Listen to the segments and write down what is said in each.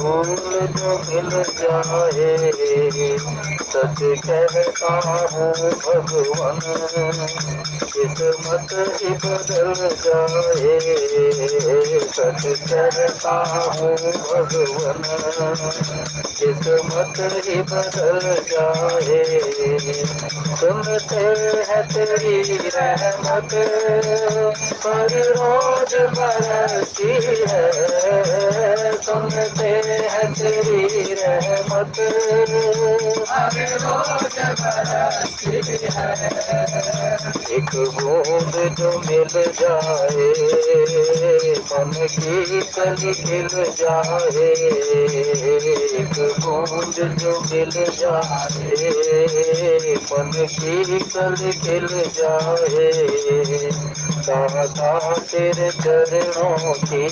फूल जो मिल जाए, सच कहता हूँ भगवान, किस्मत ही बदल जाए, सच कहता हूँ भगवान, किस्मत ही बदल जाए। सुनते हैं तेरी रहमत, पर रोज बरसती है, सुनते हैं तेरी रहमत, पर रोज बरसती है। एक बूंद जो मिल जाए, मन की कली खिल जाए, एक बूंद जो मिल जाए, मन की कली खिल जाए। दाता तेरे चरणों की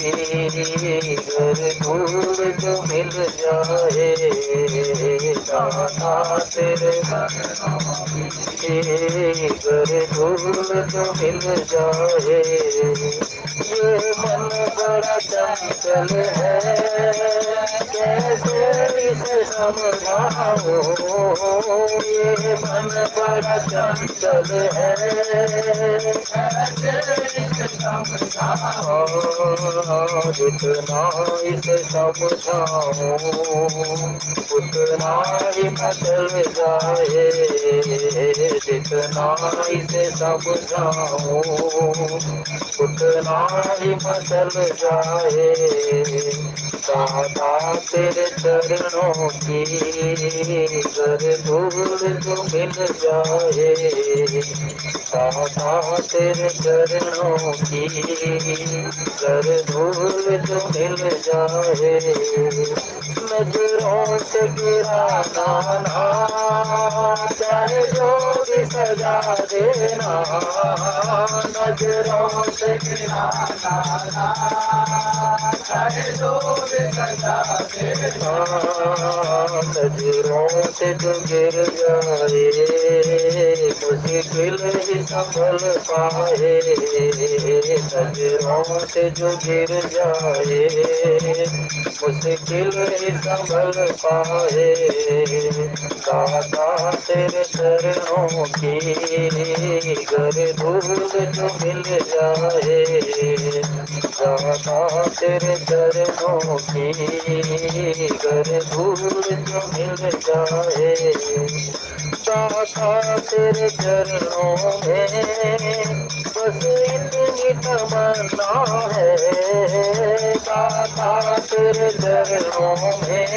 घर धूल जो मिल जाए, दाता तेरे घर धूल जो मिल जाए। ये मन बड़ा चंचल है, कैसे इसे समझाऊं, ये मन बड़ा चंचल है, कैसे इसे समझाऊं, जितना इसे समझाऊं उतना ही बदल जाए, जितना इसे समझाऊं उतना ही बदल जाए। दाता तेरे चरणों की घर धूल जो मिल जाए, दाता तेरे चरणों की घर धूल जो मिल जाए। नजरों से गिराना ना, चाहे जो भी सजा देना, नजरों से गिराना ना, चाहे जो भी सजा देना, नजरों से जो गिर जाए, मुश्किल ही संभल पाए, नजरों से जो गिर जाए, मुश्किल ही संभल पाए। दाता तेरे चरणों की घर धूल जो मिल जाए, दाता तेरे चरणों की घर धूल जो मिल जाए। दाता तेरे चरणों में बस इतनी तमन्ना है, दाता तेरे चरणों में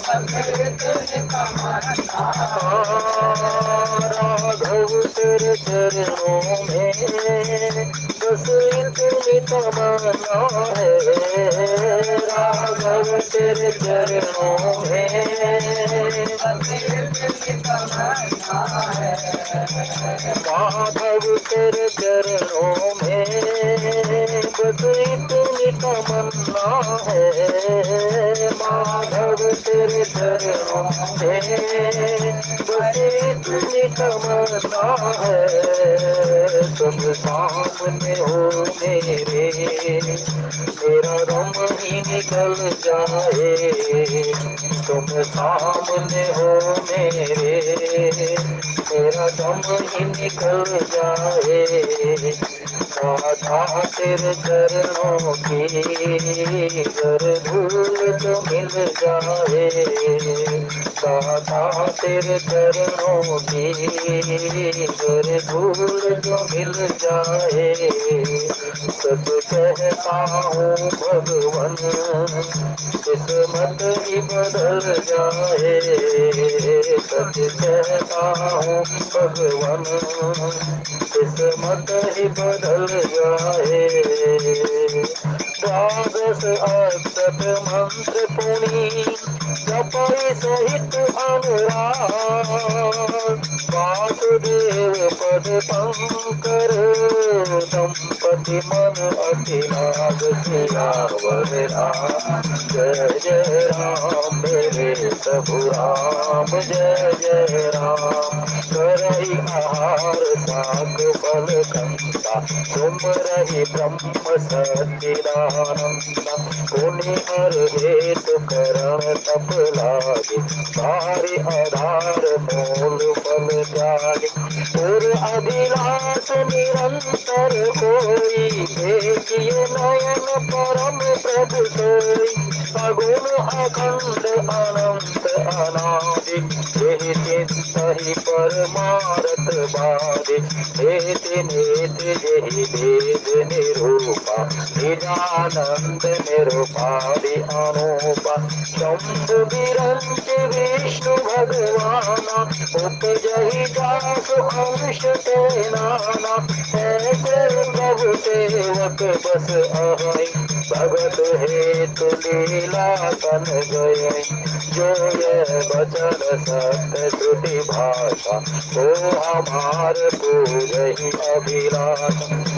बस इतनी तमन्ना, राघव तेरे चरणों में बस इतनी तमन्ना है, राघव तेरे चरणों में बस इतनी तमन्ना है, माधव तेरे चरणों में बस इतनी तमन्ना है, माधव तेरे चरणों में बस इतनी तमन्ना है। तुम सामने हो मेरे, मेरा गम ही निकल जाए, तुम सामने हो मेरे, मेरा दम ही निकल जाए। दाता तेरे चरणों की घर धूल जो मिल जाए, दाता तेरे चरणों की घर धूल जो मिल जाए। सच कहता हूँ भगवान, किस्मत ही बदल जाए, सच कहता हूँ भगवान, किस्मत ही बदल जाए। द्वादश अक्षत मंत्र पुनि जपई सहित अनुराग, वासुदेव पद पंकर दंपति मन अखिलाग सियावर राम, जय जय राम मेरे प्रभु राम, जय जय जय राम। करई आहार साग फल कंता, तुम रही ब्रह्म सच्चिदानंदा। पुनि हर हेतु करण तप लागे, सारे आधार मूल फल त्यागे। पुर अभिलाष निरंतर कोई, देखिए नयन परम प्रभु सोई। सगुण अखंड अनंत अनादि, जेहि चित्तहि परमारथ बाधे। नेति नेति जेहि वेद निरूपा, निजानंद निरुपाधि अनूपा। शंभु विरंच विष्णु भगवाना, उपजहि जासु अंश ते नाना। ऐसे प्रभु सेवक बस अहै, भगत हेतु लीला तन गयै। जो यह वचन सत्य श्रुति भाषा, तो हमार पूजहि अभिलाषा।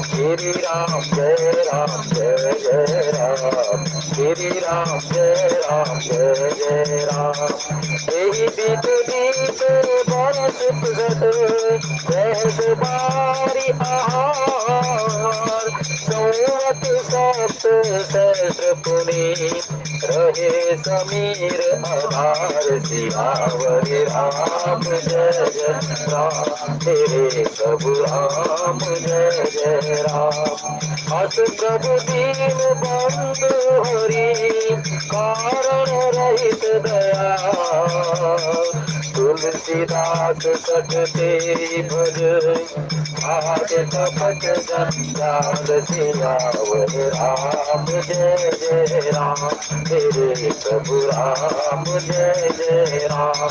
श्री राम जय राम जय जय राम। श्री राम जय राम जय जय राम। यही बीत बीत बरस प्रगट, सहस बारी आहार। संवत सप्त सहस्र पुनि, रहे समीर आधार। सियावर राम जय जय राम, तेरे प्रभु राम जय जय राम। अस प्रभु दीन बंधु हरि, कारण रहित दया। तुलसीदास सटते भज, भाग कपट जंजाल। सियावर राम जय जय राम, तेरे प्रभु राम जय जय राम।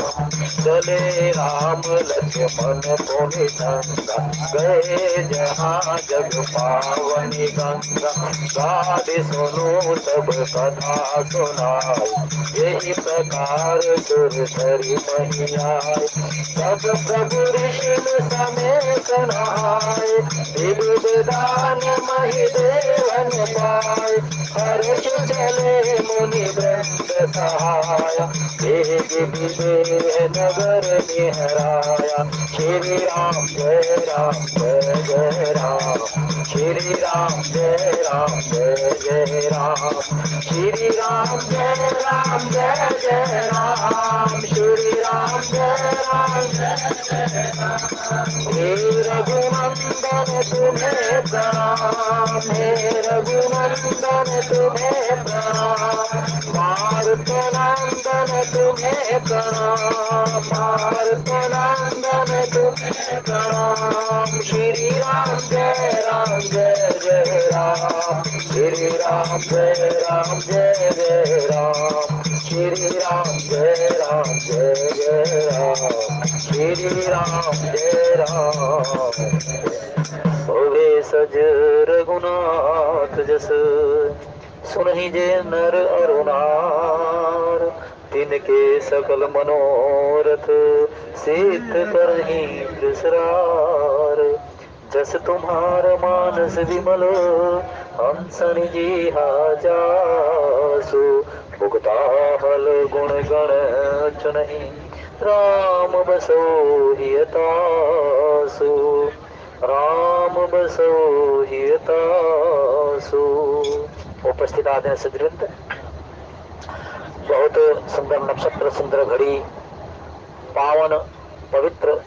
चले राम लक्ष्मण पुनि संगा, गए जहाँ जग पावनी गंगा। गादि सुनो सब कथा सुनाई, यही प्रकार सुरसरी महियाई। सब प्रभु ऋषि समेत नहाए, विविध दान महि देवन पाए। हर्ष चले मुनि वृंद सहाया, वेग विवेक नगर निहराया। श्री राम जय राम जय जय राम। श्री राम जय राम जय जय राम। श्री राम जय राम जय जय राम। श्री राम जय राम जय जय राम। हे रघुनंदन तुम्हें प्रणाम, हे रघुनंदन तुम्हें प्रणाम। मारुति नंदन तुम्हें प्रणाम, मारुति नंदन तुम्हें प्रणाम। श्री राम जय जय राम। श्री राम जय जय राम। श्री राम जय जय राम। श्री राम जय राम। होवे सज रघुनाथ जस, सुनहि जे नर अरु नार। तिनके सकल मनोरथ, सिद्ध करहि विसरार। जस तुम्हार मानस विमल, हंसनि जीहा जासु। मुक्ता हल गुण गण चुनहि, राम बसो हियतासु। राम बसो हियतासु। उपस्थित आदरणीय सदवृंद, बहुत सुंदर नक्षत्र, सुंदर घड़ी, पावन पवित्र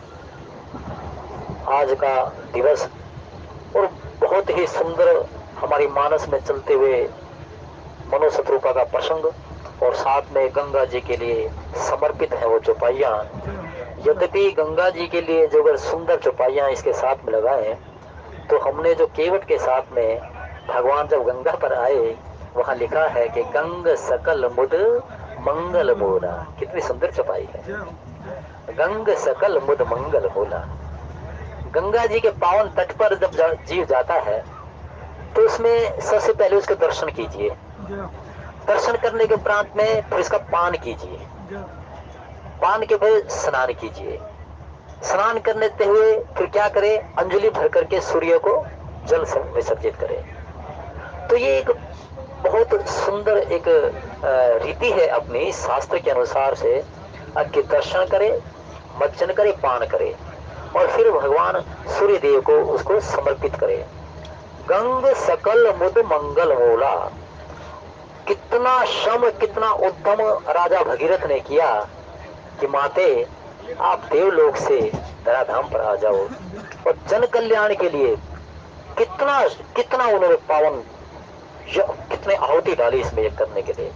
आज का दिवस, और बहुत ही सुंदर हमारी मानस में चलते हुए मनोशत्रुपा का प्रसंग, और साथ में गंगा जी के लिए समर्पित है वो चौपाइयाँ। यद्यपि गंगा जी के लिए जो अगर सुंदर चौपाइयाँ इसके साथ में लगाए, तो हमने जो केवट के साथ में भगवान जब गंगा पर आए, वहाँ लिखा है कि गंग सकल मुद मंगल मूला। कितनी सुंदर चौपाई है। गंग सकल मुद मंगल मूला। गंगा जी के पावन तट पर जब जीव जाता है, तो उसमें सबसे पहले उसके दर्शन कीजिए। दर्शन करने के उपरांत में फिर इसका पान कीजिए। पान के फिर स्नान कीजिए। स्नान करने हुए फिर क्या करे, अंजलि भर करके सूर्य को जल से विसर्जित करे। तो ये एक बहुत सुंदर एक रीति है अपनी शास्त्र के अनुसार से, कि दर्शन करे, मज्जन करे, पान करे और फिर भगवान सूर्य देव को उसको समर्पित करे। गंग सकल मुद मंगल मोला, कितना श्रम कितना उद्यम राजा भगीरथ ने किया कि माते आप देवलोक से धराधाम पर आ जाओ, और जन कल्याण के लिए कितना कितना उन्होंने पावन कितने आहुति डाली इसमें यज्ञ करने के लिए।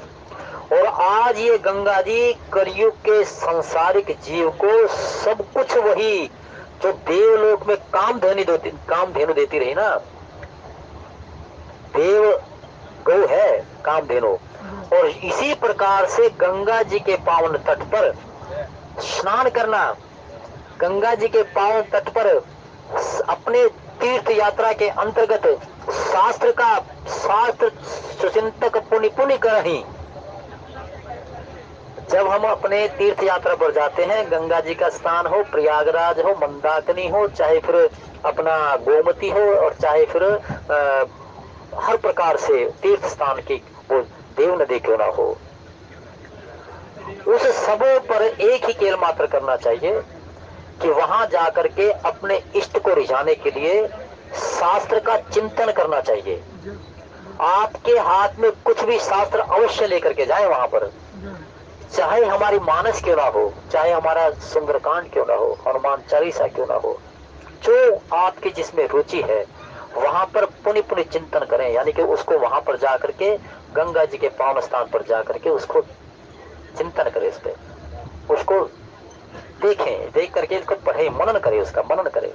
और आज ये गंगा जी कलयुग के सांसारिक जीव को सब कुछ वही जो देवलोक में कामधेनु देती रही ना, देव गौ है कामधेनु, और इसी प्रकार से गंगा जी के पावन तट पर स्नान करना, गंगा जी के पावन तट पर अपने तीर्थ यात्रा के अंतर्गत शास्त्र सुचिंतक पुण्य पुण्य करही। जब हम अपने तीर्थ यात्रा पर जाते हैं, गंगा जी का स्नान हो, प्रयागराज हो, मंदाकिनी हो, चाहे फिर अपना गोमती हो, और चाहे फिर हर प्रकार से तीर्थ स्थान की वो देव नदी क्यों ना हो, उस सब पर एक ही केल मात्र करना चाहिए कि वहां जाकर के अपने इष्ट को रिझाने के लिए शास्त्र का चिंतन करना चाहिए। आपके हाथ में कुछ भी शास्त्र अवश्य लेकर के जाए वहां पर, चाहे हमारी मानस क्यों ना हो, चाहे हमारा सुंदरकांड क्यों ना हो, हनुमान चालीसा क्यों ना हो, जो आपकी जिसमें रुचि है वहां पर पुण्य पुण्य चिंतन करें, यानी कि उसको वहां पर जाकर के गंगा जी के पावन स्थान पर जाकर के उसको चिंतन करें, इस पे उसको देखें, देख करके इसको पढ़े, मनन करें, उसका मनन करें,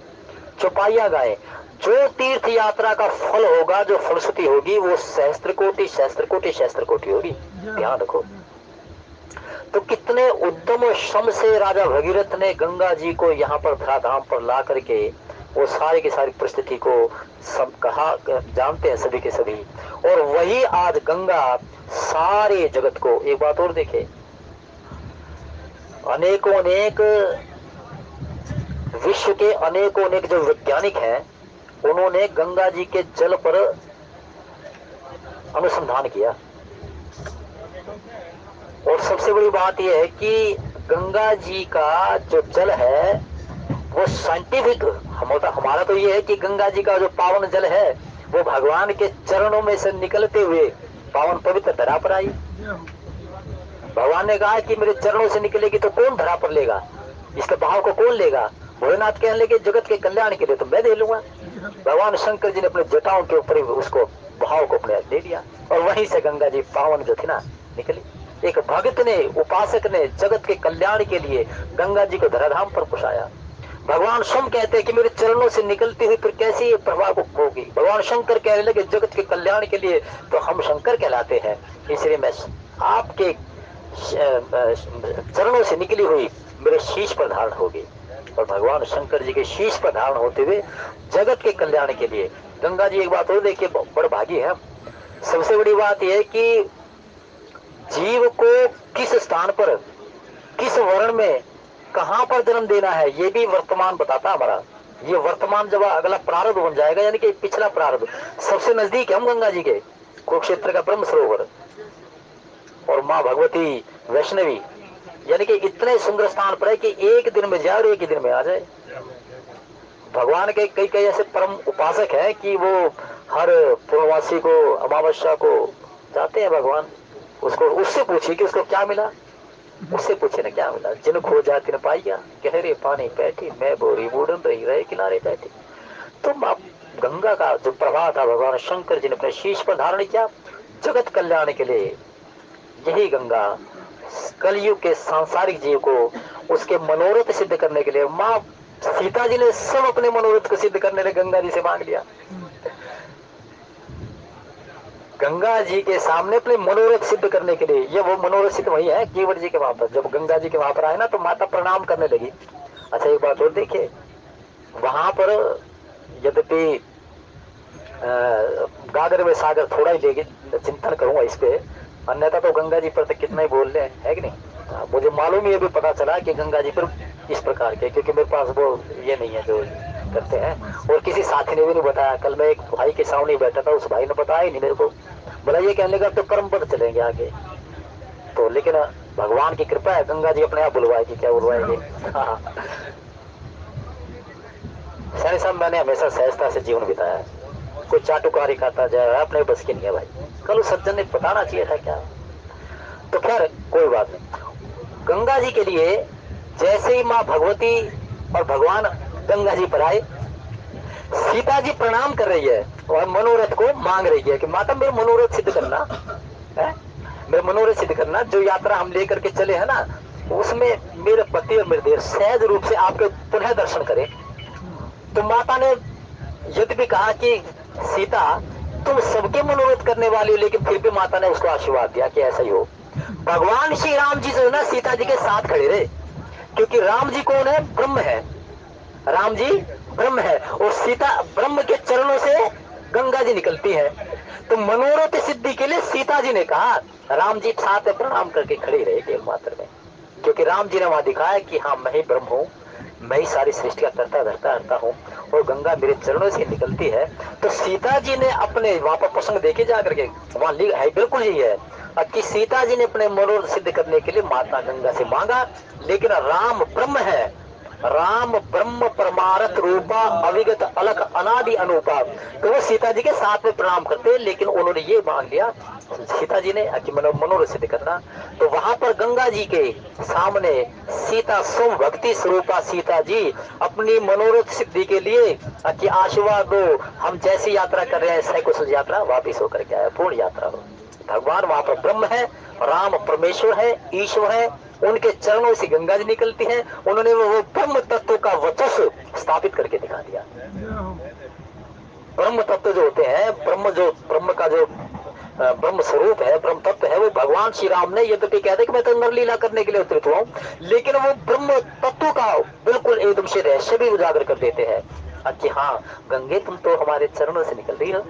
चौपाइया गाएं। जो तीर्थ यात्रा का फल होगा, जो फलश्रुति होगी, वो सहस्त्र कोटि सहस्त्र कोटि सहस्त्र कोटि होगी, ध्यान रखो। तो कितने उद्यम श्रम से राजा भगीरथ ने गंगा जी को यहाँ पर धराधाम पर ला करके वो सारी की सारी परिस्थिति को सब कहा जानते हैं सभी के सभी, और वही आज गंगा सारे जगत को, एक बात और देखे, अनेकों अनेक विश्व के अनेकों अनेक जो वैज्ञानिक हैं, उन्होंने गंगा जी के जल पर अनुसंधान किया, और सबसे बड़ी बात यह है कि गंगा जी का जो जल है वो साइंटिफिक, हमारा तो ये है कि गंगा जी का जो पावन जल है वो भगवान के चरणों में से निकलते हुए पावन पवित्र धरा पर आई। भगवान ने कहा कि मेरे चरणों से निकलेगी तो कौन धरा पर लेगा, इसके भाव को कौन लेगा? भोलेनाथ कहने लगे जगत के कल्याण के लिए तो मैं दे लूंगा। भगवान शंकर जी ने अपने जटाओं के ऊपर उसको भाव को अपने ले लिया, और वहीं से गंगा जी पावन जो थी ना निकली। एक भक्त ने, उपासक ने जगत के कल्याण के लिए गंगा जी को धराधाम पर पहुंचाया। भगवान स्वयं कहते हैं कि मेरे चरणों से निकलती हुई फिर कैसी प्रभाव होगी। भगवान शंकर कहने लगे जगत के कल्याण के लिए तो हम शंकर कहलाते हैं, इसलिए मैं आपके चरणों से निकली हुई मेरे शीश पर धारण होगी। और भगवान शंकर जी के शीश पर धारण होते हुए जगत के कल्याण के लिए गंगा जी, एक बात और देखिए, बड़ भागी है। सबसे बड़ी बात यह है कि जीव को किस स्थान पर, किस वर्ण में, कहां पर जन्म देना है, ये भी वर्तमान बताता हमारा। ये वर्तमान जब अगला प्रारब्ध बन जाएगा, यानी कि पिछला प्रारब्ध, सबसे नजदीक है हम गंगा जी के, कुरुक्षेत्र का ब्रह्म सरोवर और माँ भगवती वैष्णवी, यानी कि इतने सुंदर स्थान पर है कि एक दिन में जाए और एक ही दिन में आ जाए। भगवान के कई कई ऐसे परम उपासक हैं कि वो हर पूर्णवासी को, अमावस्या को जाते हैं भगवान, उसको उससे पूछिए कि उसको क्या मिला, उससे पूछे ना क्या मिला। जिन खोजा तिन पाइया, गहरे पानी बैठी, मैं बोरी बूढ़न रही रहे किनारे बैठी। तो गंगा का जो प्रभाव था, भगवान शंकर जी ने अपने शीश पर धारण किया जगत कल्याण के लिए। यही गंगा कलयुग के सांसारिक जीव को उसके मनोरथ सिद्ध करने के लिए, माँ सीता जी ने सब अपने मनोरथ को सिद्ध करने लिए गंगा जी से मांग लिया। गंगा जी के सामने अपने मनोरथ सिद्ध करने के लिए, ये वो मनोरथ सिद्ध वही है केवट जी के वहां पर। जब गंगा जी के वहां पर आए ना तो माता प्रणाम करने लगी। अच्छा एक बात और देखिए, वहां पर यद्यपि गागर में सागर थोड़ा ही लेगी, चिंतन करूंगा इस पे, अन्यथा तो गंगा जी पर तो कितना ही बोल रहे हैं, है कि नहीं। मुझे मालूम ये भी पता चला कि गंगा जी पर इस प्रकार के, क्योंकि मेरे पास वो ये नहीं है जो करते हैं, और किसी साथी ने भी नहीं बताया। कल मैं एक भाई के सामने बैठा था, उस भाई ने बताया ही नहीं मेरे को, बोला ये कहने लगा तो कर्म पर चलेंगे आगे। तो लेकिन भगवान की कृपा है, गंगा जी अपने आप बुलवाएगी, क्या बुलवाएगी। हाँ। सारे साहब मैंने हमेशा सहजता से जीवन बिताया है, कोई चाटुकारी खाता जाए अपने बस की नहीं है भाई। कल उस सज्जन ने बताना चाहिए था क्या। तो खैर कोई बात नहीं। गंगा जी के लिए जैसे ही माँ भगवती और भगवान गंगा जी पर आए, सीता जी प्रणाम कर रही है और मनोरथ को मांग रही है कि माता मेरे मनोरथ सिद्ध करना है, मेरे मनोरथ सिद्ध करना, जो यात्रा हम लेकर के चले हैं ना, उसमें मेरे पति और मेरे देव सहज रूप से आपके पुनः दर्शन करें। तो माता ने यद्यपि कहा कि सीता तुम सबके मनोरथ करने वाली हो, लेकिन फिर भी माता ने उसको आशीर्वाद दिया कि ऐसा ही हो। भगवान श्री राम जी जो है ना सीता जी के साथ खड़े रहे, क्योंकि राम जी कौन है, ब्रह्म है, राम जी ब्रह्म है, और सीता ब्रह्म के चरणों से गंगा जी निकलती है। तो मनोरथ सिद्धि के लिए सीता जी ने कहा, राम जी साथ में प्रणाम करके खड़े रहे केवल मात्र में, क्योंकि राम जी ने वहां दिखाया कि हाँ मैं ही ब्रह्म हूँ, मैं ही सारी सृष्टि का करता धरता हरता हूँ, और गंगा मेरे चरणों से निकलती है। तो सीता जी ने अपने वहां पर प्रसंग देखे जा करके, वहां है बिल्कुल यही है कि सीता जी ने अपने मनोरथ सिद्ध करने के लिए माता गंगा से मांगा, लेकिन राम ब्रह्म है, राम ब्रह्म परमारथ रूपा अविगत अलग अनादि अनुपा, तो वो सीता जी के साथ में प्रणाम करते, लेकिन उन्होंने ये मांग लिया सीता जी ने कि मनोरथ सिद्ध करना। तो वहां पर गंगा जी के सामने सीता स्वयं भक्ति स्वरूपा सीता जी अपनी मनोरथ सिद्धि के लिए कि आशीर्वाद दो, हम जैसी यात्रा कर रहे हैं सकुशल यात्रा वापिस होकर के आए, पूर्ण यात्रा हो। भगवान वहां पर ब्रह्म है, राम परमेश्वर है, ईश्वर है, उनके चरणों से गंगा जी निकलती है, उन्होंने वो ब्रह्म तत्व का वर्चस्व स्थापित करके दिखा दिया। ब्रह्म तत्व जो होते हैं, ब्रह्म का जो ब्रह्म स्वरूप है, ब्रह्म तत्व है, वो भगवान श्री राम ने यद्यपि कहते कि मैं तो नर लीला करने के लिए अवतरित हुआ हूं, लेकिन वो ब्रह्म तत्व का बिल्कुल एकदम से रहस्य भी उजागर कर देते हैं कि हाँ गंगे तुम तो हमारे चरणों से निकल रही हो,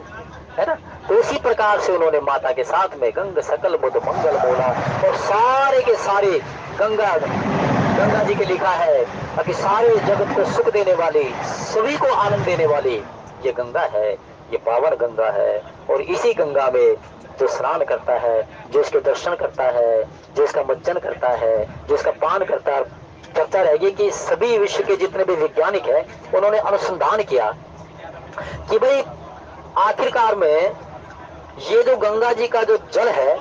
है ना। तो उसी प्रकार से उन्होंने माता के साथ में गंग सकल बुध मंगल बोला, और सारे के सारे गंगा गंगा जी के लिखा है कि सारे जगत को सुख देने वाली, सभी को आनंद देने वाली ये गंगा है, ये पावन गंगा है। और इसी गंगा में जो स्नान करता है, जो इसके दर्शन करता है, जो इसका मज्जन करता है, जो इसका पान करता है, चर्चा रहेगी कि सभी विश्व के जितने भी वैज्ञानिक हैं उन्होंने अनुसंधान किया कि भाई आखिरकार में ये जो गंगा जी का जो जल है,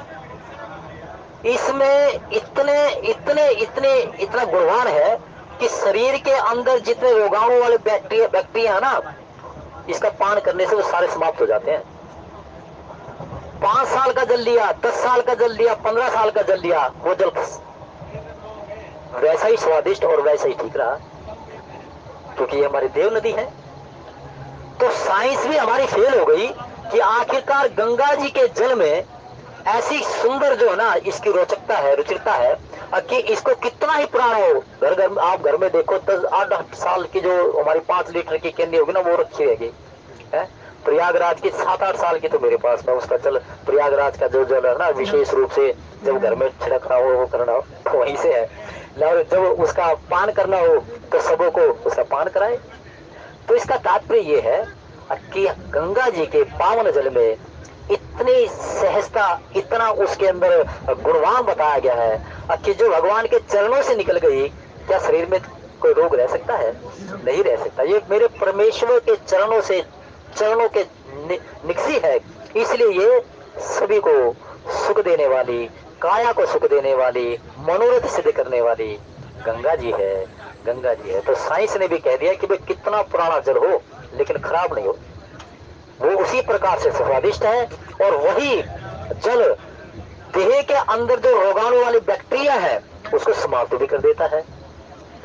इसमें इतने इतने इतने इतना गुणवान है कि शरीर के अंदर जितने रोगाणु वाले बैक्टीरिया है ना, इसका पान करने से वो सारे समाप्त हो जाते हैं। 5 साल का जल लिया, 10 साल का जल लिया, 15 साल का जल लिया, वो जल वैसा ही स्वादिष्ट और वैसा ही ठीक रहा, क्योंकि ये हमारी देव नदी है। तो साइंस भी हमारी फेल हो गई कि आखिरकार गंगा जी के जल में ऐसी सुंदर जो है ना इसकी रोचकता है, रुचिरता है कि इसको कितना ही पुराना हो, घर घर आप घर में देखो 10-8 साल की जो हमारी 5 लीटर की कैंडी होगी ना वो रखी रहेगी है। प्रयागराज की 7-8 साल की तो मेरे पास में उसका जल, प्रयागराज का जो जल है ना विशेष रूप से जब घर में छिड़कना हो वो करना हो तो वहीं से है, जब उसका पान करना हो तो सबों को उसका पान कराए। तो इसका तात्पर्य ये है कि गंगा जी के पावन जल में इतनी सहजता, इतना उसके अंदर गुणवान बताया गया है कि जो भगवान के चरणों से निकल गई, क्या शरीर में कोई रोग रह सकता है, नहीं रह सकता। ये मेरे परमेश्वर के चरणों से, चरणों के निकसी है, इसलिए ये सभी को सुख देने वाली, काया को सुख देने वाली, मनोरथ सिद्ध करने वाली गंगा जी है, गंगा जी है। तो साइंस ने भी कह दिया कि भाई कितना पुराना जल हो लेकिन खराब नहीं हो, वो उसी प्रकार से स्वादिष्ट है, और वही जल देह के अंदर जो रोगाणु वाली बैक्टीरिया है उसको समाप्त भी कर देता है।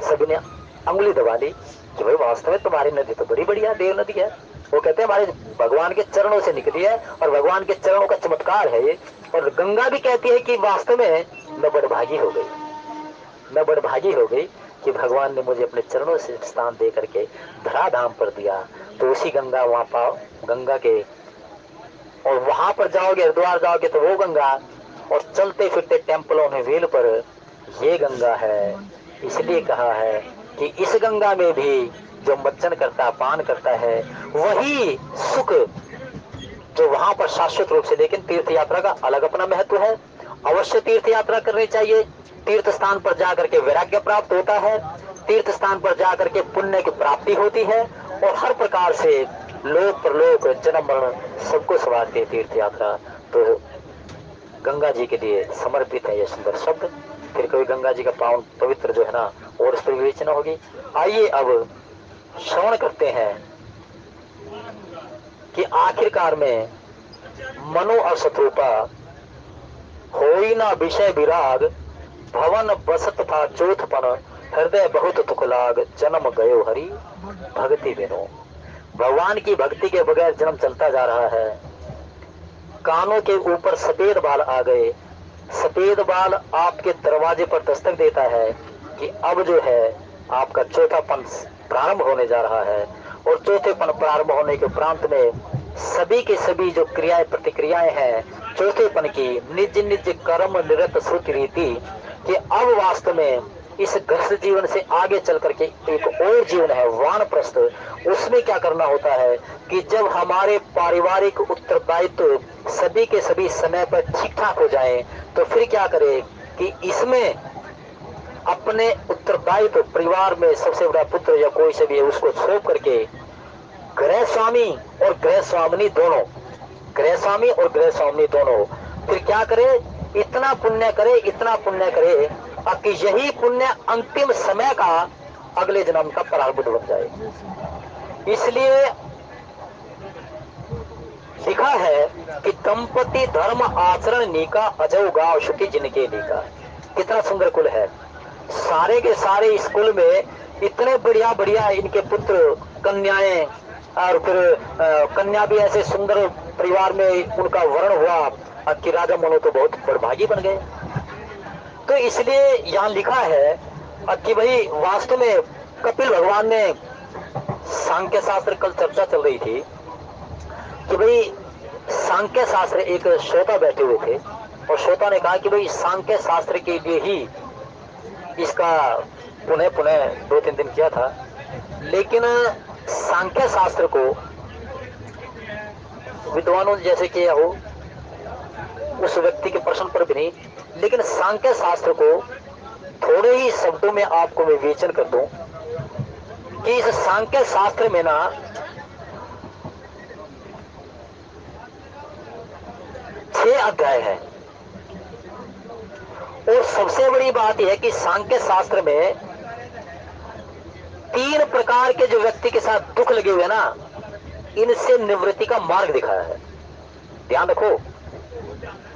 सभी ने अंगुली दबा ली कि भाई वास्तव में तुम्हारी नदी तो बड़ी बढ़िया देव नदी है। वो कहते हैं हमारे भगवान के चरणों से निकली है, और भगवान के चरणों का चमत्कार है ये। और गंगा भी कहती है कि वास्तव में मैं बड़भागी हो गई, मैं बड़भागी हो गई कि भगवान ने मुझे अपने चरणों से स्थान दे करके धराधाम पर दिया। तो उसी गंगा वहां पाओ, गंगा के, और वहां पर जाओगे, हरिद्वार जाओगे तो वो गंगा, और चलते फिरते टेम्पलों में वेल पर ये गंगा है। इसलिए कहा है कि इस गंगा में भी जो मज्जन करता, पान करता है, वही सुख जो वहां पर शाश्वत रूप से। लेकिन तीर्थ यात्रा का अलग अपना महत्व है, अवश्य तीर्थ यात्रा करनी चाहिए, तीर्थ स्थान पर जाकर के वैराग्य प्राप्त होता है, तीर्थ स्थान पर जाकर के पुण्य की प्राप्ति होती है, और हर प्रकार से लोक परलोक जन्म मरण सबको सवारती है तीर्थ यात्रा। तो गंगा जी के लिए समर्पित है ये सुंदर शब्द। फिर कभी गंगा जी का पावन पवित्र जो है ना, और इस पर विवेचना होगी। आइए अब श्रवण करते हैं कि आखिरकार में मनो असतरूपा होई ना विषय विराग, भवन बसत था चौथपन, हृदय बहुत तुक लाग, जन्म गयो हरि भक्ति बिनो। भगवान की भक्ति के बगैर जन्म चलता जा रहा है। कानों के ऊपर सफेद बाल आ गए, सफेद बाल आपके दरवाजे पर दस्तक देता है कि अब जो है आपका चौथापन प्रारंभ होने जा रहा है। और चौथेपन प्रारंभ होने के उपरांत में सभी के सभी जो क्रियाएं प्रतिक्रियाएं हैं चौथेपन की, निज निज कर्म निरत श्रुति रीति, कि अब वास्तव में इस ग्रस्त जीवन से आगे चल करके एक और जीवन है वानप्रस्थ। उसमें क्या करना होता है कि जब हमारे पारिवारिक उत्तरदायित्व सभी के सभी समय पर ठीक ठाक हो जाएं, तो फिर क्या करें कि इसमें अपने उत्तरदायित्व परिवार में सबसे बड़ा पुत्र या कोई से भी है उसको सौंप करके गृह स्वामी और गृह स्वामिनी दोनों, गृह स्वामी और गृह स्वामिनी दोनों फिर क्या करे, इतना पुण्य करे, इतना पुण्य करे कि यही पुण्य अंतिम समय का अगले जन्म का प्रारब्ध बन जाए। इसलिए लिखा है कि दंपति धर्म आचरण नीका, अजौ गाव शुति जिनके नीका। कितना सुंदर कुल है, सारे के सारे स्कूल में इतने बढ़िया बढ़िया इनके पुत्र कन्याएं, और फिर कन्या भी ऐसे सुंदर परिवार में उनका वर्ण हुआ कि राजा मनो तो बहुत बड़भागी बन गए। तो इसलिए यहाँ लिखा है कि भाई वास्तव में कपिल भगवान ने सांख्य शास्त्र, कल चर्चा चल रही थी कि भाई सांख्य शास्त्र, एक श्रोता बैठे हुए थे और श्रोता ने कहा कि भाई सांख्य शास्त्र के लिए ही इसका पुनः पुनः 2-3 दिन किया था, लेकिन सांख्य शास्त्र को विद्वानों जैसे किया हो उस व्यक्ति के प्रश्न पर भी नहीं, लेकिन सांख्य शास्त्र को थोड़े ही शब्दों में आपको मैं विवेचन कर दूं कि इस सांख्य शास्त्र में ना 6 अध्याय है। और सबसे बड़ी बात यह है कि सांख्य शास्त्र में 3 प्रकार के जो व्यक्ति के साथ दुख लगे हुए ना, इनसे निवृत्ति का मार्ग दिखाया है। ध्यान रखो,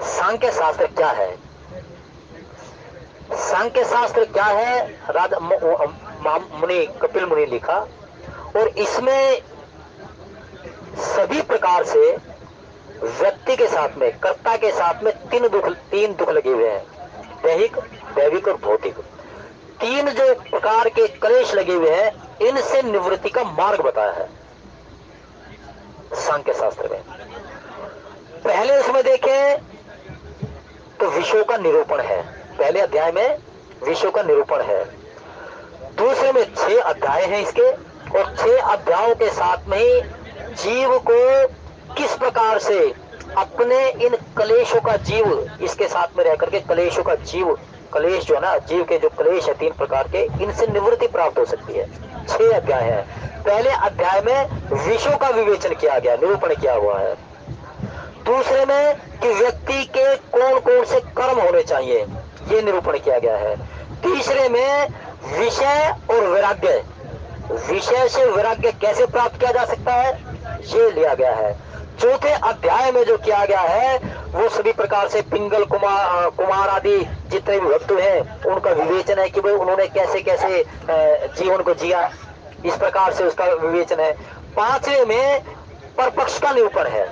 सांख्य शास्त्र क्या है, सांख्य शास्त्र क्या है, राजा मुनि कपिल मुनि लिखा। और इसमें सभी प्रकार से व्यक्ति के साथ में, कर्ता के साथ में 3 दुख लगे हुए हैं, दैहिक, दैविक और भौतिक। 3 जो प्रकार के क्लेश लगे हुए हैं, इनसे निवृत्ति का मार्ग बताया है सांख्य शास्त्र में। पहले उसमें देखें तो विषयों का निरूपण है, पहले अध्याय में विषयों का निरूपण है। दूसरे में 6 अध्याय हैं इसके, और 6 अध्यायों के साथ में ही जीव को किस प्रकार से अपने इन क्लेशों का, जीव इसके साथ में रह करके क्लेशों का, जीव क्लेश जो है ना, जीव के जो क्लेश है 3 प्रकार के, इनसे निवृत्ति प्राप्त हो सकती है। 6 अध्याय है। पहले अध्याय में विषयों का विवेचन किया गया, निरूपण किया हुआ है। दूसरे में कि व्यक्ति के कौन कौन से कर्म होने चाहिए, ये निरूपण किया गया है। तीसरे में विषय और वैराग्य, विषय से वैराग्य कैसे प्राप्त किया जा सकता है, ये लिया गया है। चौथे अध्याय में जो किया गया है वो सभी प्रकार से पिंगल कुमार आदि जितने भी भक्त हैं उनका विवेचन है कि भाई उन्होंने कैसे कैसे जीवन को जिया, इस प्रकार से उसका विवेचन है। 5वें में परपक्ष का निरूपण है,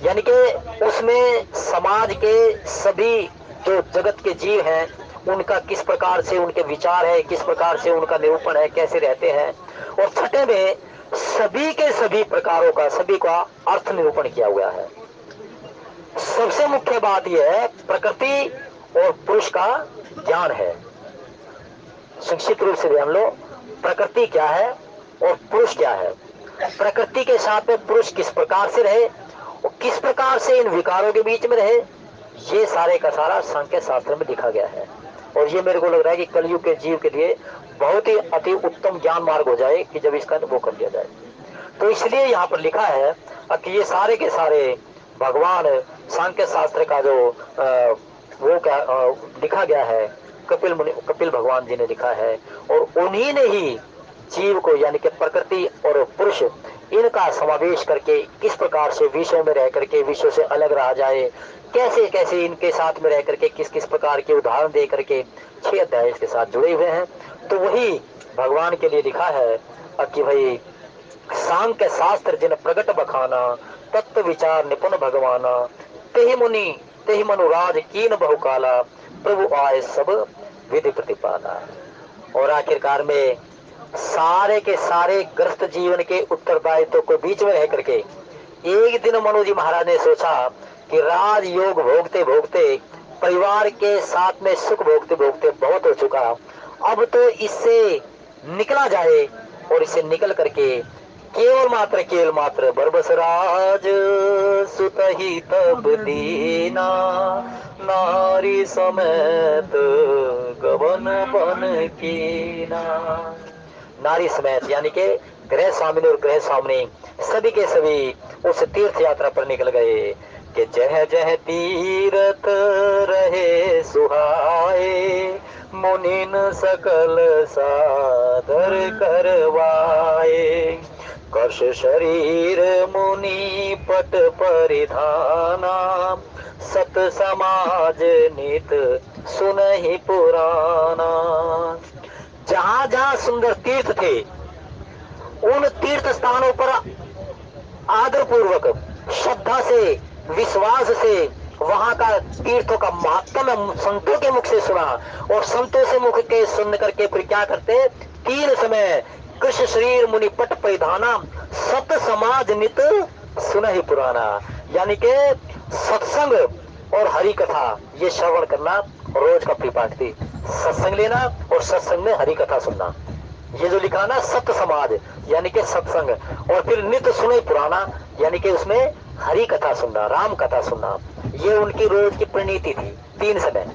यानी कि उसमें समाज के सभी जो जगत के जीव हैं उनका किस प्रकार से उनके विचार है, किस प्रकार से उनका निरूपण है, कैसे रहते हैं। और 6ठे में सभी के सभी प्रकारों का, सभी का अर्थ निरूपण किया हुआ है। सबसे मुख्य बात यह है प्रकृति और पुरुष का ज्ञान है। संक्षिप्त रूप से ध्यान लो, प्रकृति क्या है और पुरुष क्या है। प्रकृति के साथ में पुरुष किस प्रकार से रहे और किस प्रकार से इन विकारों के बीच में रहे, ये सारे का सारा सांख्य शास्त्र में लिखा गया है। और ये मेरे को लग रहा है कि कलयुग के जीव के लिए बहुत ही अति उत्तम ज्ञान मार्ग हो जाए कि जब इसका वो कर लिया जाए। तो इसलिए यहाँ पर लिखा है कि ये सारे के सारे भगवान सांख्य शास्त्र का जो वो क्या लिखा गया है, कपिल भगवान जी ने लिखा है। और उन्हीं ने ही जीव को यानी कि प्रकृति और पुरुष इनका समावेश करके किस प्रकार से विश्व में रह करके विश्व से अलग रहा जाए, कैसे कैसे इनके साथ में रह करके किस किस प्रकार के उदाहरण दे करके 6 अध्याय इसके साथ जुड़े हुए हैं। तो वही भगवान के लिए लिखा है कि भाई सांख्य शास्त्र जिन प्रगट बखाना, तत्व विचार निपुण भगवाना, तेहि मुनि तेहि मनुराज कीन बहुकाला, प्रभु आए सब विधि प्रतिपाला। और आखिरकार में सारे के सारे ग्रस्त जीवन के उत्तरदायित्व को बीच में रह करके एक दिन मनु जी महाराज ने सोचा कि राज योग भोगते भोगते परिवार के साथ में सुख भोगते भोगते बहुत हो चुका, अब तो इससे निकला जाए। और इससे निकल करके केवल मात्र बरबस राज सुत ही तब दीना, नारी समेत गवन बन कीना। नारी समेत यानी के गृह स्वामिनी और गृह स्वामिनी सभी के सभी उस तीर्थ यात्रा पर निकल गए कि जह जह तीरथ रहे सुहाए, मुनिन सकल सादर करवाए। कर्ष शरीर मुनि पट परिधाना, सत समाज नित सुनहि पुराना। जहां जहां सुंदर तीर्थ थे उन तीर्थ स्थानों पर आदर पूर्वक श्रद्धा से विश्वास से वहां का तीर्थों का महात्म संतों के मुख से सुना। और संतों से मुख के सुन करके फिर क्या करते, 3 समय कृष्ण शरीर मुनि पट परिधाना, सत समाज नित सुनहि पुराना। यानी के सत्संग और हरि कथा ये श्रवण करना रोज का परिपाटी, सत्संग लेना और सत्संग में हरि कथा सुनना। ये जो लिखा ना सत्य समाज यानी कि सत्संग, और फिर नित्य सुने पुराना यानी कि उसमें हरि कथा सुनना, राम कथा सुनना, ये उनकी रोज की प्रणीति थी। 3 समय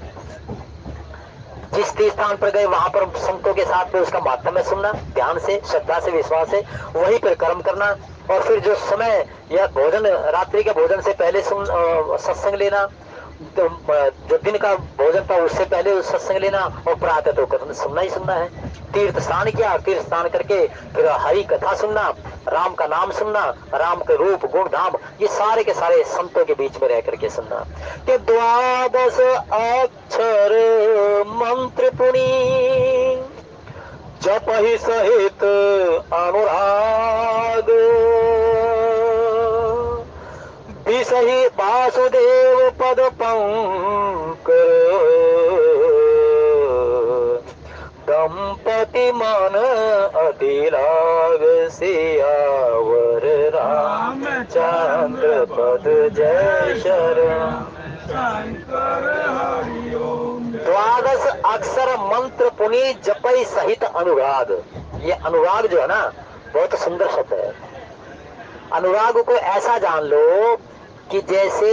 जिस तीर्थ स्थान पर गए वहां पर संतों के साथ में उसका महात्म्य सुनना, ध्यान से श्रद्धा से विश्वास से वहीं पर कर्म करना। और फिर जो समय या भोजन रात्रि के भोजन से पहले सत्संग लेना, तो जो दिन का भोजन था उससे पहले उस सत्संग लेना, और प्रातः तो सुनना ही सुनना है। तीर्थ स्नान किया, तीर्थ स्नान करके फिर हरि कथा सुनना, राम का नाम सुनना, राम के रूप गुण धाम ये सारे के सारे संतों के बीच में रह करके सुनना। कि 12 अक्षर मंत्र पुनि, जप ही सहित अनुराग, विसही वासुदेव पद पंकर, दंपति मन अति लाग, सियावर रामचंद्र पद जय शरण। 12 अक्षर मंत्र पुनि जपई सहित अनुराग। ये अनुराग जो है ना बहुत सुंदर शब्द है। अनुराग को ऐसा जान लो कि जैसे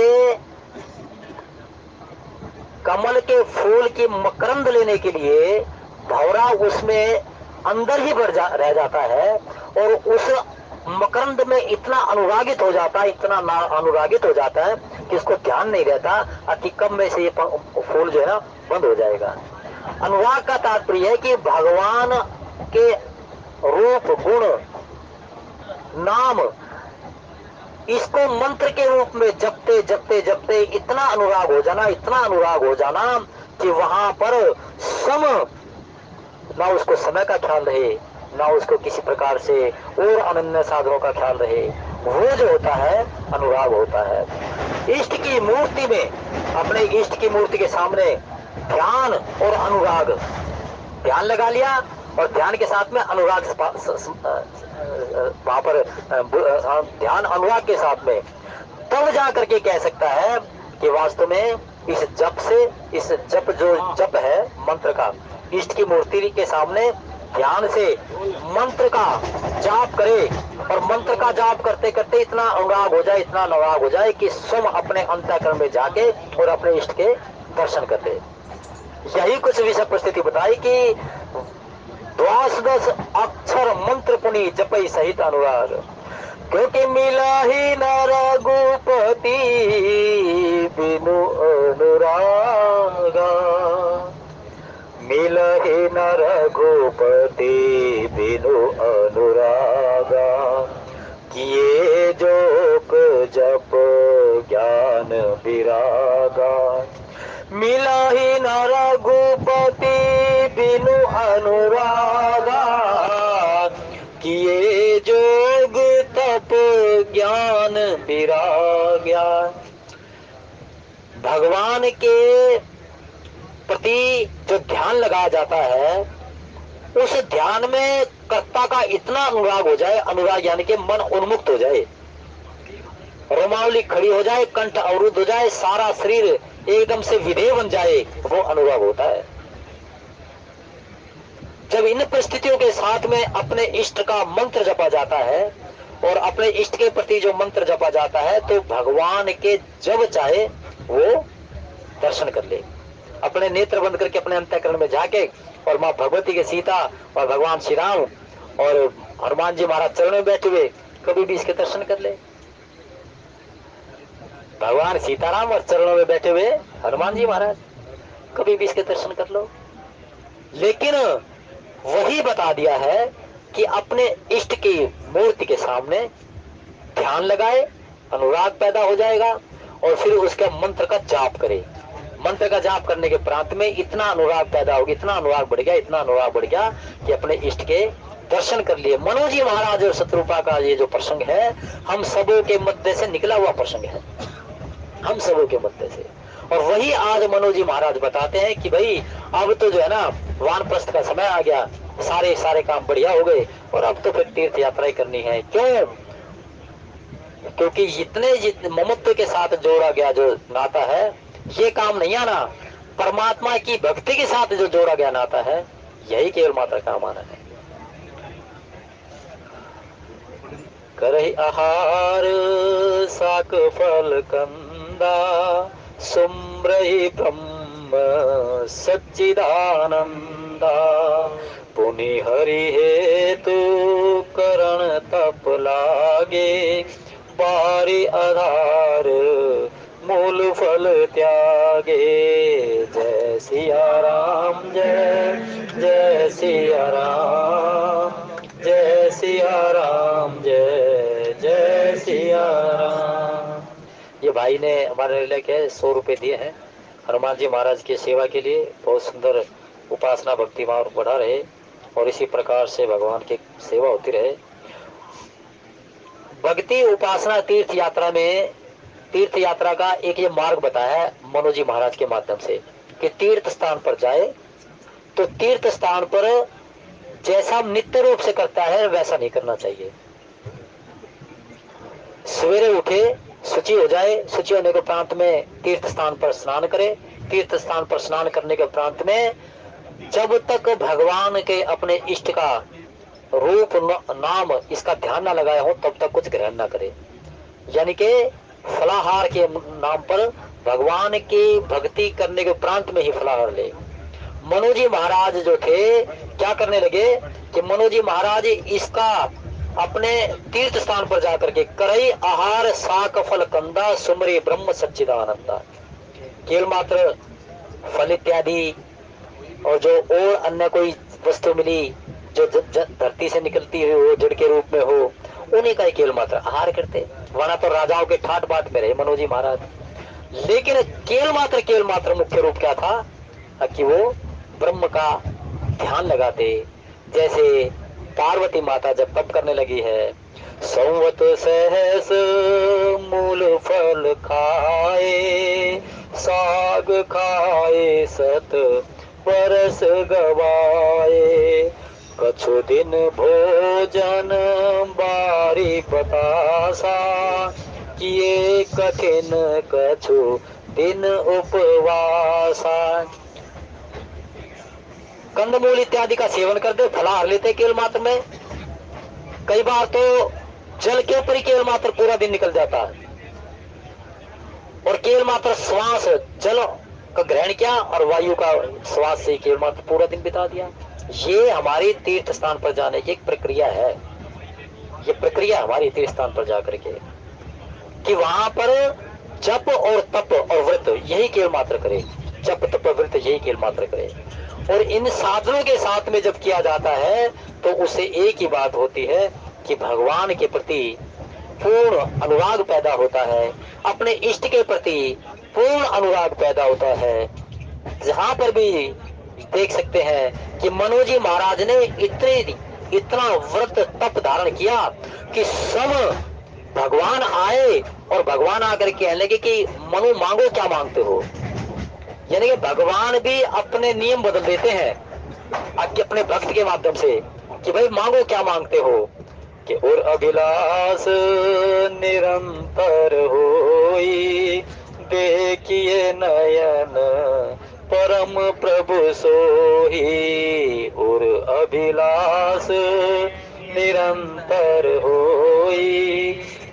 कमल के फूल की मकरंद लेने के लिए भौरा उसमें अंदर ही रह जाता है, और उस मकरंद में इतना अनुरागित हो जाता है, इतना अनुरागित हो जाता है कि उसको ध्यान नहीं रहता कि कब में से ये फूल जो है ना बंद हो जाएगा। अनुराग का तात्पर्य है कि भगवान के रूप गुण नाम इसको मंत्र के रूप में जपते जपते जपते इतना अनुराग हो जाना, इतना अनुराग हो जाना कि वहां पर ना उसको समय का ख्याल रहे, ना उसको किसी प्रकार से और अनन्य साधनों का ख्याल रहे। वो जो होता है अनुराग होता है। इष्ट की मूर्ति में, अपने इष्ट की मूर्ति के सामने ध्यान और अनुराग, ध्यान लगा लिया और ध्यान के साथ में अनुराग वहां पर ध्यान अनुराग के साथ में, तब जा करके कह सकता है कि वास्तव में इस जप से, इस जप जो जप है मंत्र का इष्ट की मूर्ति के सामने ध्यान से मंत्र का जाप करे और मंत्र का जाप करते करते इतना अनुराग हो जाए, इतना अनुराग हो जाए कि स्वयं अपने अंतःकरण में जाके और अपने इष्ट के दर्शन कर ले। यही कुछ विषय परिस्थिति बताई कि द्वादश अक्षर मंत्र पुनि जपई सहित अनुराग, क्योंकि मिला ही न रघुपति बिनु अनुरागा, मिला ही न रघुपति बिनु अनुरागा, किए जोग जप ज्ञान विरागा, मिला ही न रघुपति बिनु अनुरागा, किए जोग तप ज्ञान विराग्या। भगवान के प्रति जो ध्यान लगाया जाता है, उस ध्यान में कर्ता का इतना अनुराग हो जाए, अनुराग यानी कि मन उन्मुक्त हो जाए, रोमावली खड़ी हो जाए, कंठ अवरुद्ध हो जाए, सारा शरीर एकदम से विधेय बन जाए, वो अनुराग होता है। जब इन परिस्थितियों के साथ में अपने इष्ट का मंत्र जपा जाता है और अपने इष्ट के प्रति जो मंत्र जपा जाता है, तो भगवान के जब चाहे वो दर्शन कर ले, अपने नेत्र बंद करके अपने अंतःकरण में जाके और माँ भगवती के सीता और भगवान श्री राम और हनुमान जी महाराज चरण में बैठे हुए कभी भी इसके दर्शन कर ले। भगवान सीताराम और चरणों में बैठे हुए हनुमान जी महाराज कभी भी इसके दर्शन कर लो। लेकिन वही बता दिया है कि अपने इष्ट की मूर्ति के सामने ध्यान लगाए, अनुराग पैदा हो जाएगा और फिर उसके मंत्र का जाप करे। मंत्र का जाप करने के प्रांत में इतना अनुराग पैदा होगा, इतना अनुराग बढ़ गया, इतना अनुराग बढ़ गया कि अपने इष्ट के दर्शन कर लिए। मनोज जी महाराज और शत्रुपा का ये जो प्रसंग है, हम सबों के मध्य से निकला हुआ प्रसंग है, हम सबों के मध्य से। और वही आज मनोज जी महाराज बताते हैं कि भाई अब तो जो है ना वानप्रस्थ का समय आ गया, सारे काम बढ़िया हो गए और अब तो फिर तीर्थ यात्रा ही करनी है। क्यों? क्योंकि जितने ममत्व के साथ जोड़ा गया जो नाता है, ये काम नहीं आना। परमात्मा की भक्ति के साथ जो जोड़ा गया नाता है, यही केवल मात्र काम आना है। करहि आहार साक फल कंदा, सुम्रहि ब्रह्म सच्चिदानंदा, पुनि हरि हेतु करण तप लागे, बारी आधार मूल फल त्यागे। जय सिया राम, जय जय सिया राम, जय सिया राम, जय जय सिया राम। ये भाई ने हमारे लिए 100 रुपए दिए हैं हनुमान जी महाराज की सेवा के लिए। बहुत सुंदर उपासना भक्ति भाव बढ़ा रहे और इसी प्रकार से भगवान की सेवा होती रहे। भक्ति उपासना तीर्थ यात्रा में, तीर्थ यात्रा का एक ये मार्ग बताया है मनोज जी महाराज के माध्यम से कि तीर्थ स्थान पर जाए तो तीर्थ स्थान पर जैसा नित्य रूप से करता है वैसा नहीं करना चाहिए। सवेरे उठे, शुचि हो जाए, शुचि होने के प्रांत में तीर्थ स्थान पर स्नान करे, तीर्थ स्थान पर स्नान करने के प्रांत में जब तक भगवान के अपने इष्ट का रूप नाम इसका ध्यान ना लगाया हो तब तक कुछ ग्रहण ना करे। यानी कि फलाहार के नाम पर भगवान की भक्ति करने के प्रांत में ही फलाहार ले। मनोज जी महाराज जो थे क्या करने लगे कि मनोज जी महाराज इसका अपने तीर्थ स्थान पर जाकर के करई आहार साक फल कंदा, सुमरे ब्रह्म सच्चिदानंदा, केवल मात्र फल इत्यादि और जो और अन्य कोई वस्तु मिली जो धरती से निकलती हुई हो, जड़ के रूप में हो, उन्हीं का ही केवल मात्र आहार करते। वरना तो राजाओं के ठाट बाट में रहे मनोज जी महाराज। लेकिन केवल मात्र मुख्य रूप क्या था कि वो ब्रह्म का ध्यान लगाते। जैसे पार्वती माता जब तप करने लगी है, संवत सहस मूल फल खाए, साग खाए सत बरस गवाए, कछु दिन भोजन बारी बतासा, किए कठिन कछु दिन उपवासा। कंदमूल इत्यादि का सेवन करते, फलाहार लेते केवल मात्र में। कई बार तो जल के ऊपर ही केवल मात्र पूरा दिन निकल जाता है, और केवल मात्र श्वास जल का ग्रहण किया और वायु का श्वास से केवल मात्र पूरा दिन बिता दिया। ये हमारी तीर्थ स्थान पर जाने की एक प्रक्रिया है। ये प्रक्रिया हमारी तीर्थ स्थान पर जाकर के कि वहां पर जप और तप और व्रत यही केवल मात्र करे, जप तप व्रत यही केवल मात्र करे। और इन साधनों के साथ में जब किया जाता है तो उससे एक ही बात होती है कि भगवान के प्रति पूर्ण अनुराग पैदा होता है, अपने इष्ट के प्रति पूर्ण अनुराग पैदा होता है। जहां पर भी देख सकते हैं कि मनोजी महाराज ने इतना व्रत तप धारण किया कि सब भगवान आए और भगवान आकर कहने लगे कि मनु मांगो क्या मांगते हो। यानी कि भगवान भी अपने नियम बदल देते हैं अपने भक्त के माध्यम से कि भाई मांगो क्या मांगते हो। कि और अभिलाष निरंतर होई, देखिए नयन परम प्रभु सोही। और अभिलाष निरंतर होई,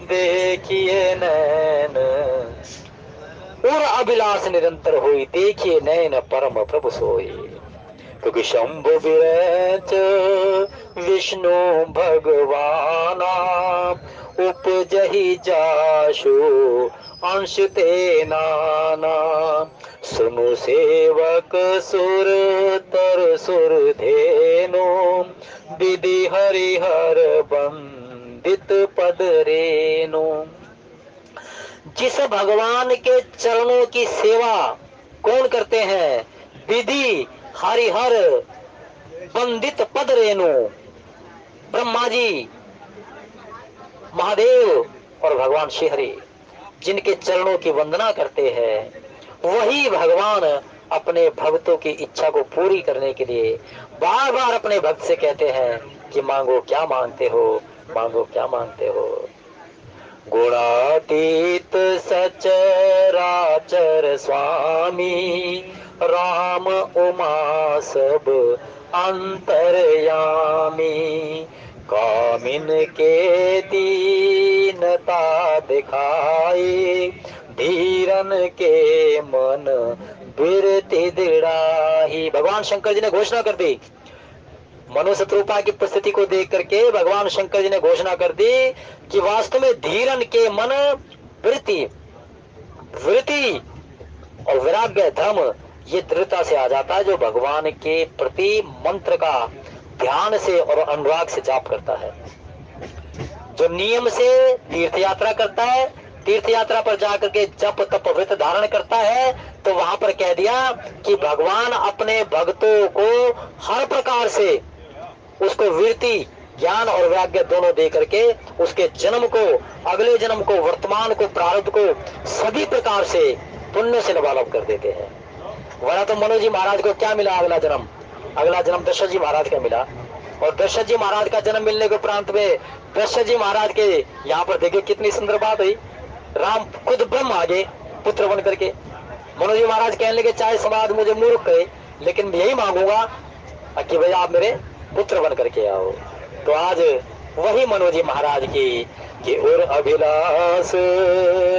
देखिए नयन, और अभिलाष निरंतर होई, देखिए नयन परम प्रभु सोई। क्योंकि शंभु विरच विष्णु भगवाना, उपजहि जाशु अंश ते नाना। सुनु सेवक सुर तर सुर धेनु, विधि हरिहर बंदित पद रेनु। जिस भगवान के चरणों की सेवा कौन करते हैं? विधि हरिहर बंदित पद रेणु। ब्रह्मा जी, महादेव और भगवान श्री हरि जिनके चरणों की वंदना करते हैं, वही भगवान अपने भक्तों की इच्छा को पूरी करने के लिए बार बार अपने भक्त से कहते हैं कि मांगो क्या मांगते हो, मांगो क्या मांगते हो। गुणातीत सचराचर स्वामी, राम उमा सब अंतर्यामी। कामिन के दीनता दिखाई, धीरन के मन बिरति दृढ़ाही। भगवान शंकर जी ने घोषणा कर दी, मनुष्य रूपा की परिस्थिति को देख करके भगवान शंकर जी ने घोषणा कर दी कि वास्तव में धीरन के मन वृत्ति वृत्ति और वैराग्य धर्म ये दृढ़ता से आ जाता है जो भगवान के प्रति मंत्र का ध्यान से और अनुराग से जाप करता है। जो नियम से तीर्थ यात्रा करता है, तीर्थ यात्रा पर जाकर के जप तप व्रत धारण करता है, तो वहां पर कह दिया कि भगवान अपने भक्तों को हर प्रकार से उसको वृत्ति ज्ञान और वैराग्य दोनों दे करके उसके जन्म को, अगले जन्म को, वर्तमान को, प्रारब्ध को सभी प्रकार से पुण्य से लबालब कर देते हैं। वरना तो मनोज जी महाराज को क्या मिला? अगला जन्म दशरथ जी महाराज का मिला। और दशरथ जी महाराज का जन्म मिलने के उपरांत में दशरथ जी महाराज के यहाँ पर देखिए कितनी सुंदर बात हुई। राम खुद ब्रह्म आगे पुत्र बन करके। मनोज जी महाराज कहने लगे चाहे समाज मुझे मूर्ख कहे, लेकिन यही मांगूंगा कि भाई आप मेरे पुत्र बन करके आओ। तो आज वही मनोज जी महाराज की कि और अभिलाष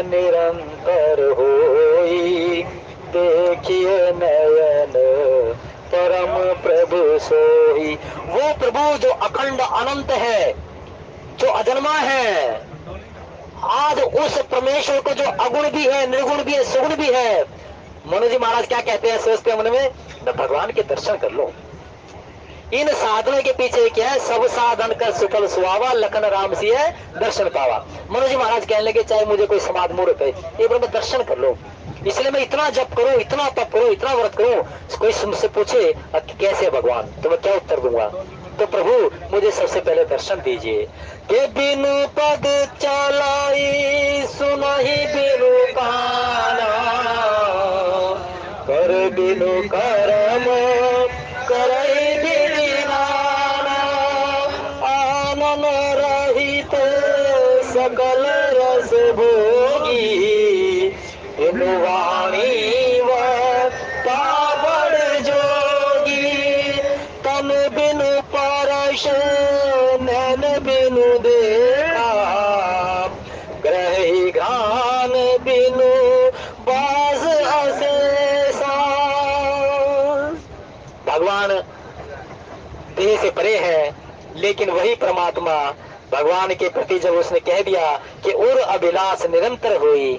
निरंतर होई, देखिए नयन परम प्रभु सोई। वो प्रभु जो अखंड अनंत है, जो अजन्मा है, आज उस परमेश्वर को जो अगुण भी है, निर्गुण भी है, सुगुण भी है। मनोज जी महाराज क्या कहते हैं, सोचते हैं मन में, भगवान के दर्शन कर लो। इन साधनों के पीछे क्या है? सब साधन कर सुफल सुहावा, लखन राम सी है दर्शन पावा। मनोज जी महाराज कहने लगे चाहे मुझे कोई समाज मूर्ख है, एक बार मैं दर्शन कर लो, इसलिए मैं इतना जप करूं, इतना तप करूं, इतना व्रत करूं। कोई मुझसे पूछे कैसे भगवान, तो मैं क्या उत्तर दूंगा? तो प्रभु मुझे सबसे पहले दर्शन दीजिए। के बिनु पद चलाई सुनहि बिनु काना, कर बिनु करम करई विधि नाना। आनन रहित सकल रस भोगी, वाणी व पावड़ जोगी। दृश्य नैन बिनु देखा, ग्रही घान बिनु बाज अशेषा। भगवान देह से परे है, लेकिन वही परमात्मा भगवान के प्रति जब उसने कह दिया कि उर अभिलाष निरंतर हुई,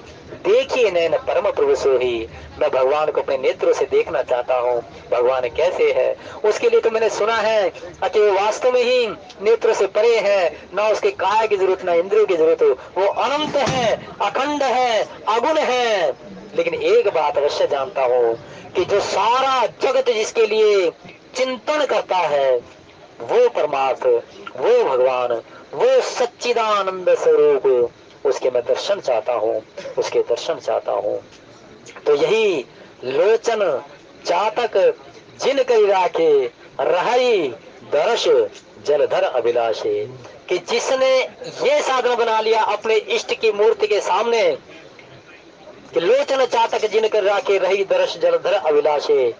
देखिए नैन परम प्रभु सोही, मैं भगवान को अपने नेत्रों से देखना चाहता हूँ, भगवान कैसे है। उसके लिए तो मैंने सुना है कि वो वास्तव में ही नेत्रों से परे है, ना उसके काया की जरूरत ना इंद्रियों की जरूरत, वो अनंत है, अखंड है, अगुण है। लेकिन एक बात अवश्य जानता हूँ कि जो सारा जगत जिसके लिए चिंतन करता है, वो परमार्थ, वो भगवान, वो सच्चिदानंद स्वरूप, उसके मैं दर्शन चाहता हूँ, उसके दर्शन चाहता हूँ। तो यही लोचन चातक जिन करी राखे, रहाई दर्श जलधर अभिलाषे, कि जिसने ये साधन बना लिया अपने इष्ट की मूर्ति के सामने कि लोचन चातक जिन कर राखे, रही दर्श जलधर अभिलाषे,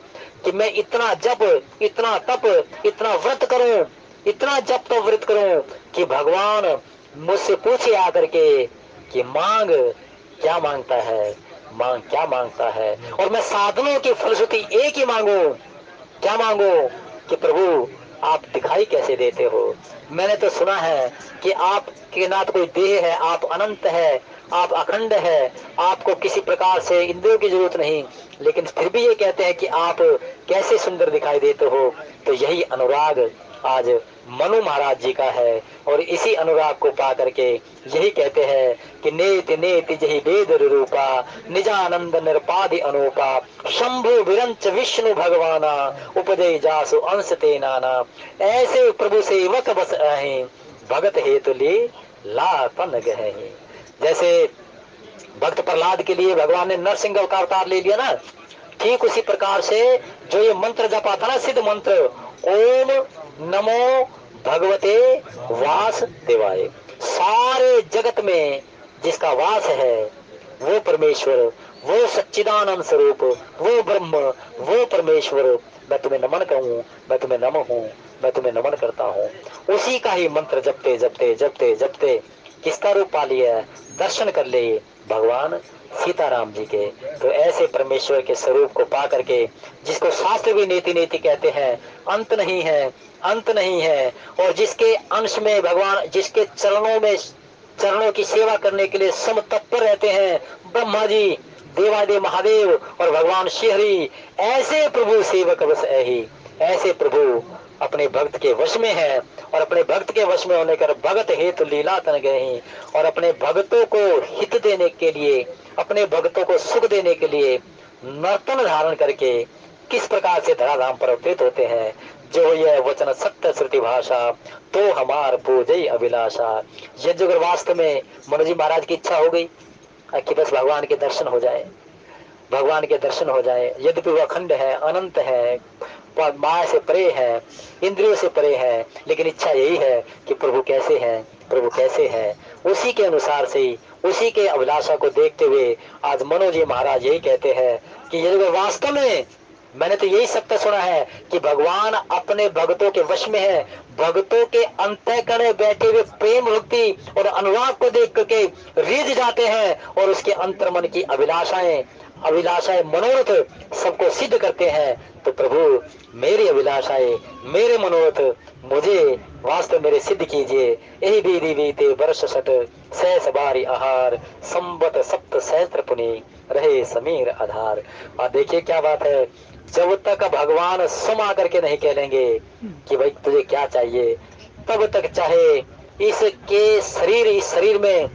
कि मैं इतना जप, इतना तप, इतना व्रत करूं, इतना जप तो व्रत करूं कि भगवान मुझसे पूछे आकर के कि मांग क्या मांगता है, मांग क्या मांगता है, और मैं साधनों की फलश्रुति एक ही मांगू। क्या मांगो कि प्रभु आप दिखाई कैसे देते हो। मैंने तो सुना है कि आपके ना तो कोई देह है, आप अनंत है, आप अखंड है, आपको किसी प्रकार से इंद्रियों की जरूरत नहीं, लेकिन फिर भी ये कहते हैं कि आप कैसे सुंदर दिखाई देते हो। तो यही अनुराग आज मनु महाराज जी का है, और इसी अनुराग को पा करके यही कहते हैं कि नेति नेति जही वेद रूपा, निजानंद निरपाधि अनूपा, शंभु विरंच विष्णु भगवाना, उपजय जासु अंश ते नाना। ऐसे प्रभु सेवक बस अहि, भगत हेतु ली लापन गहे। जैसे भक्त प्रहलाद के लिए भगवान ने नरसिंह का अवतार ले लिया ना, ठीक उसी प्रकार से जो ये मंत्र जपा था ना, सिद्ध मंत्र, ओम नमो भगवते वासुदेवाय, सारे जगत में जिसका वास है वो परमेश्वर, वो सच्चिदानंद स्वरूप, वो ब्रह्म, वो परमेश्वर, मैं तुम्हें नमन कहूँ, मैं तुम्हें नम हूँ, मैं तुम्हें नमन करता हूँ। उसी का ही मंत्र जपते जपते जपते जपते किसका रूप पा लिया, दर्शन कर ले भगवान सीताराम जी के। तो ऐसे परमेश्वर के स्वरूप को पा करके, जिसको शास्त्र भी नीति नीति कहते हैं, अंत नहीं है, अंत नहीं है, और जिसके अंश में भगवान, जिसके चरणों में, चरणों की सेवा करने के लिए सम तत्पर रहते हैं ब्रह्मा जी, देवादेव महादेव और भगवान श्रीहरि, ऐसे प्रभु सेवक बस ही, ऐसे प्रभु अपने भक्त के वश में है, और अपने भक्त के वश में होने कर भगत हेतु लीला तन गए, और अपने भक्तों को हित देने के लिए, अपने भक्तों को सुख देने के लिए नर्तन धारण करके किस प्रकार से धराधाम पर अवतरित होते हैं। जो यह वचन सत्य श्रुति भाषा, तो हमार पूजय अभिलाषा। यज्ञ वास्तव में मनु जी महाराज की इच्छा हो गई कि बस भगवान के दर्शन हो जाए, भगवान के दर्शन हो जाए। यद्यपि वह अखंड है, अनंत है, माया से परे है, इंद्रियों से परे है, लेकिन इच्छा यही है कि प्रभु कैसे हैं, प्रभु कैसे हैं। उसी के अनुसार से ही, उसी के अभिलाषा को देखते हुए आज मनोज जी महाराज यही कहते हैं कि यदि वास्तव में, मैंने तो यही सत्य सुना है कि भगवान अपने भक्तों के वश में है, भक्तों के अंतःकरण में बैठे हुए प्रेम भक्ति और अनुराग को देख करके रिझ जाते हैं, और उसके अंतर्मन की अभिलाषाएं, अभिलाषाएं मनोरथ सबको सिद्ध करते हैं। तो प्रभु मेरी अभिलाषाएं, मेरे मनोरथ मुझे वास्तव मेरे सिद्ध कीजिए। यही बीदी बीते वर्ष सठ सहस बारी आहार, संबत सप्त सहस्त्र पुनि रहे समीर आधार। और देखिए क्या बात है, जब तक भगवान स्वयं आकर के नहीं कह लेंगे कि भाई तुझे क्या चाहिए, तब तक चाहे इसके शरीर, इस शरीर में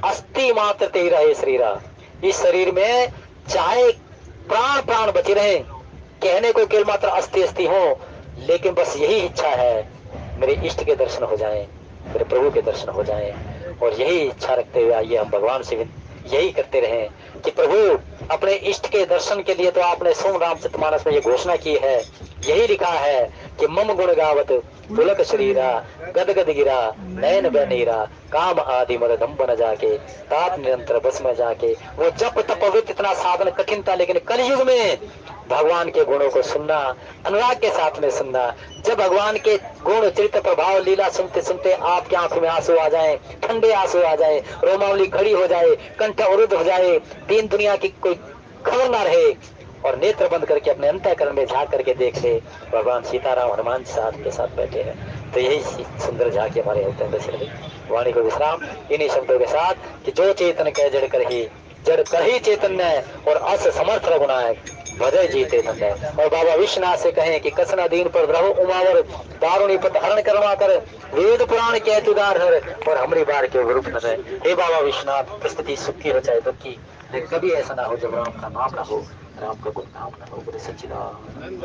अस्थि मात्र ते रहे शरीरा, इस शरीर में चाहे प्राण प्राण बचे रहे, कहने को केवल मात्र अस्थि अस्थि हो, लेकिन बस यही इच्छा है मेरे इष्ट के दर्शन हो जाएं, मेरे प्रभु के दर्शन हो जाएं। और यही इच्छा रखते हुए आइए हम भगवान से यही करते रहें कि प्रभु अपने इष्ट के दर्शन के लिए तो आपने सोम रामचरितमानस में ये घोषणा की है, यही लिखा है कि मम गुण गावत पुलक शरीरा गद गद गिरा नयन बनीरा काम आदि मर दम्ब न जाके ताप निरंतर बस में जाके। वो जप तप वित्त इतना साधन कठिन था, लेकिन कलयुग में भगवान के गुणों को सुनना, अनुराग के साथ में सुनना। जब भगवान के गुण चरित्र प्रभाव लीला सुनते सुनते आपकी आंखों में आंसू आ जाए, ठंडे आंसू आ जाए, रोमावली खड़ी हो जाए, कंठ अवरुद्ध हो जाए, तीन दुनिया की कोई खबर ना रहे, और नेत्र बंद करके अपने अंतःकरण में झांक करके देख ले भगवान सीताराम हनुमान साथ के साथ बैठे हैं। तो यही सुंदर झांकी हमारे होते हैं दशरथी। वाणी को विश्राम इन्हीं शब्दों के साथ कि जो चेतन कह जड़ कर ही, जड़ कर ही चैतन्य और अस समर्थ रघुनायक भजय जीते धन्य। और बाबा विश्वनाथ से कहें कि कसन अधीन पर रहो उमावर दारुणी पत हरण करवा कर वेद पुराण के तुदार हर और हमरी बार के रूप न रहे। हे बाबा विश्वनाथ, स्थिति सुखी हो चाहे दुखी, लेकिन कभी ऐसा ना हो जब राम का नाम ना हो, राम का गुण नाम ना हो। बोले सच्चिदानंद।